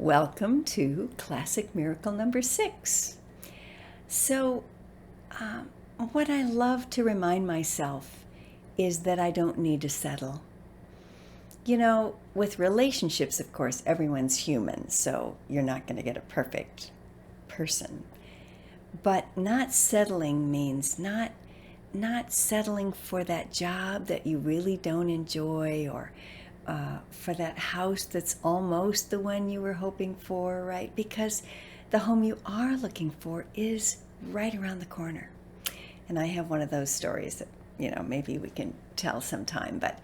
Welcome to Classic Miracle number 6. So, what I love to remind myself is that I don't need to settle. You know, with relationships, of course, everyone's human, so you're not going to get a perfect person. But not settling means not settling for that job that you really don't enjoy, or for that house that's almost the one you were hoping for, right? Because the home you are looking for is right around the corner. And I have one of those stories that, maybe we can tell sometime. But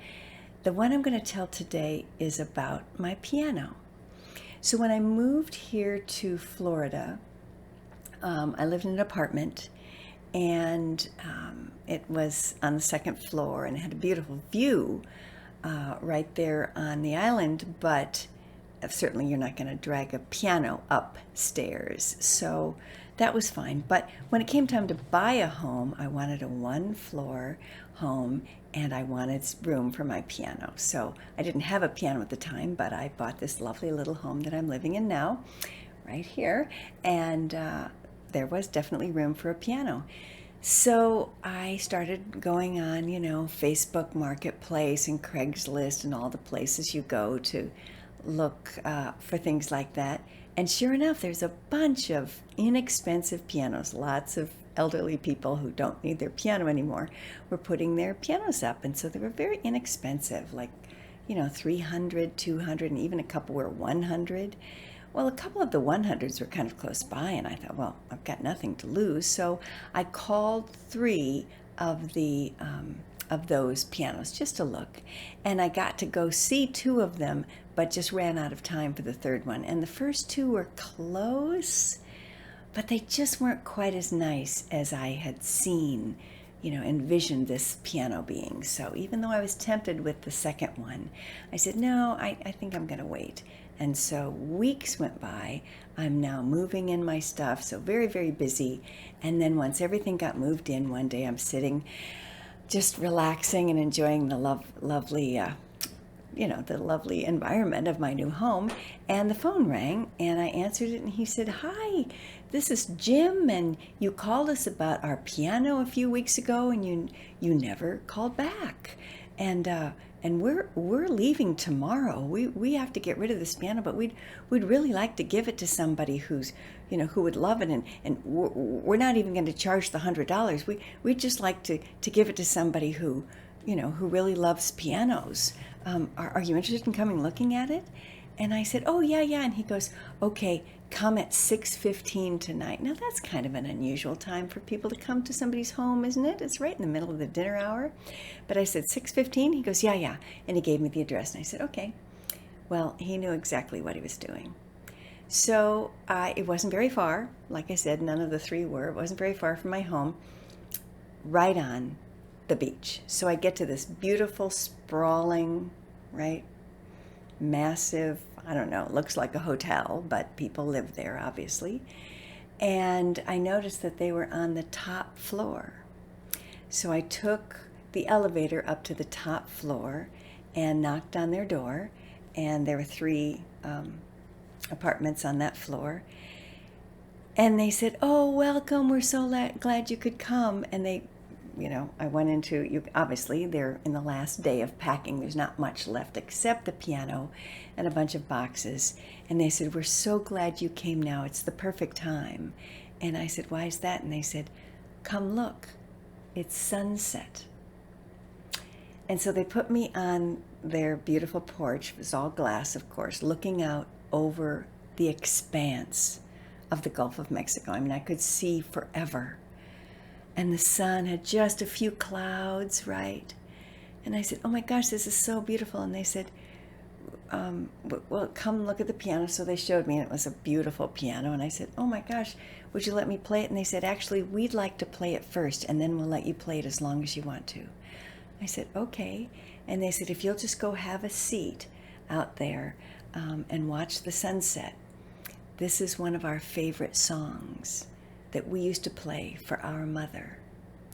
the one I'm going to tell today is about my piano. So when I moved here to Florida, I lived in an apartment, and it was on the second floor, and it had a beautiful view right there on the island, but certainly you're not going to drag a piano upstairs. So that was fine. But when it came time to buy a home, I wanted a one-floor home, and I wanted room for my piano. So I didn't have a piano at the time, but I bought this lovely little home that I'm living in now, right here, and there was definitely room for a piano. So I started going on, Facebook Marketplace and Craigslist and all the places you go to look for things like that. And sure enough, there's a bunch of inexpensive pianos. Lots of elderly people who don't need their piano anymore were putting their pianos up. And so they were very inexpensive, like, 300, 200, and even a couple were 100. Well, a couple of the 100s were kind of close by, and I thought, well, I've got nothing to lose. So I called 3 of those pianos just to look, and I got to go see 2 of them, but just ran out of time for the third one. And the first 2 were close, but they just weren't quite as nice as I had seen, envisioned this piano being. So even though I was tempted with the second one, I said, no, I think I'm going to wait. And so weeks went by. I'm now moving in my stuff, so very, very busy. And then once everything got moved in, one day I'm sitting just relaxing and enjoying the lovely environment of my new home. And the phone rang, and I answered it, and he said, "Hi, this is Jim, and you called us about our piano a few weeks ago, and you never called back. And we're leaving tomorrow. We have to get rid of this piano, but we'd really like to give it to somebody who would love it, and we're not even going to charge the $100. We'd just like to give it to somebody who really loves pianos. Are you interested in coming looking at it?" And I said, "Oh, yeah." And he goes, "Okay, come at 6:15 tonight." Now, that's kind of an unusual time for people to come to somebody's home, isn't it? It's right in the middle of the dinner hour. But I said, 6:15? He goes, yeah. And he gave me the address. And I said, okay. Well, he knew exactly what he was doing. So it wasn't very far. Like I said, none of the 3 were. It wasn't very far from my home, right on the beach. So I get to this beautiful, sprawling, right, massive, I don't know, it looks like a hotel, but people live there, obviously. And I noticed that they were on the top floor. So I took the elevator up to the top floor and knocked on their door, and there were 3 apartments on that floor. And they said, "Oh, welcome, we're so glad you could come." And they, I went into, obviously they're in the last day of packing. There's not much left except the piano and a bunch of boxes. And they said, "We're so glad you came now. It's the perfect time." And I said, "Why is that?" And they said, "Come look, it's sunset." And so they put me on their beautiful porch. It was all glass, of course, looking out over the expanse of the Gulf of Mexico. I mean, I could see forever. And the sun had just a few clouds, right? And I said, "Oh my gosh, this is so beautiful." And they said, "Well, come look at the piano." So they showed me, and it was a beautiful piano. And I said, "Oh my gosh, would you let me play it?" And they said, "Actually, we'd like to play it first, and then we'll let you play it as long as you want to." I said, "Okay." And they said, "If you'll just go have a seat out there and watch the sunset. This is one of our favorite songs that we used to play for our mother,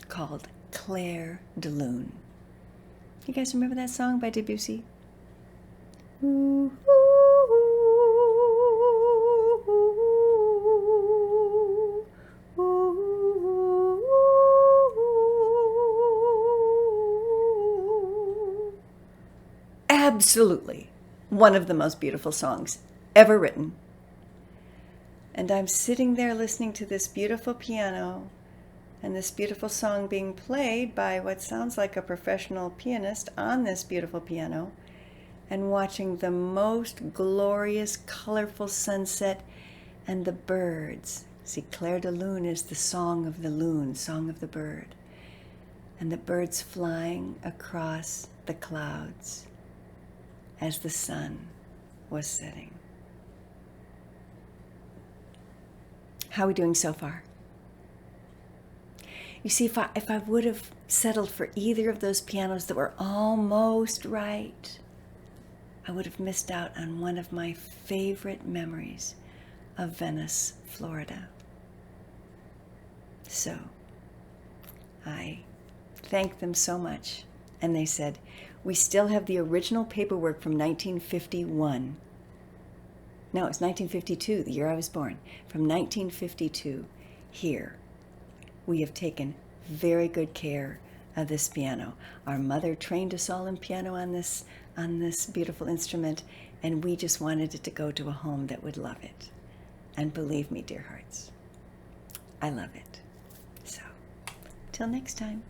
called Clair de Lune." You guys remember that song by Debussy? Ooh, ooh, ooh, absolutely one of the most beautiful songs ever written. And I'm sitting there listening to this beautiful piano and this beautiful song being played by what sounds like a professional pianist on this beautiful piano, and watching the most glorious, colorful sunset and the birds. See, Clair de Lune is the song of the loon, song of the bird. And the birds flying across the clouds as the sun was setting. How are we doing so far? You see, if I would have settled for either of those pianos that were almost right, I would have missed out on one of my favorite memories of Venice, Florida. So I thanked them so much, and they said, we still have the original paperwork from 1951. No, it's 1952, the year I was born. From 1952, here. We have taken very good care of this piano. Our mother trained us all in piano on this beautiful instrument, and we just wanted it to go to a home that would love it. And believe me, dear hearts, I love it. So, till next time.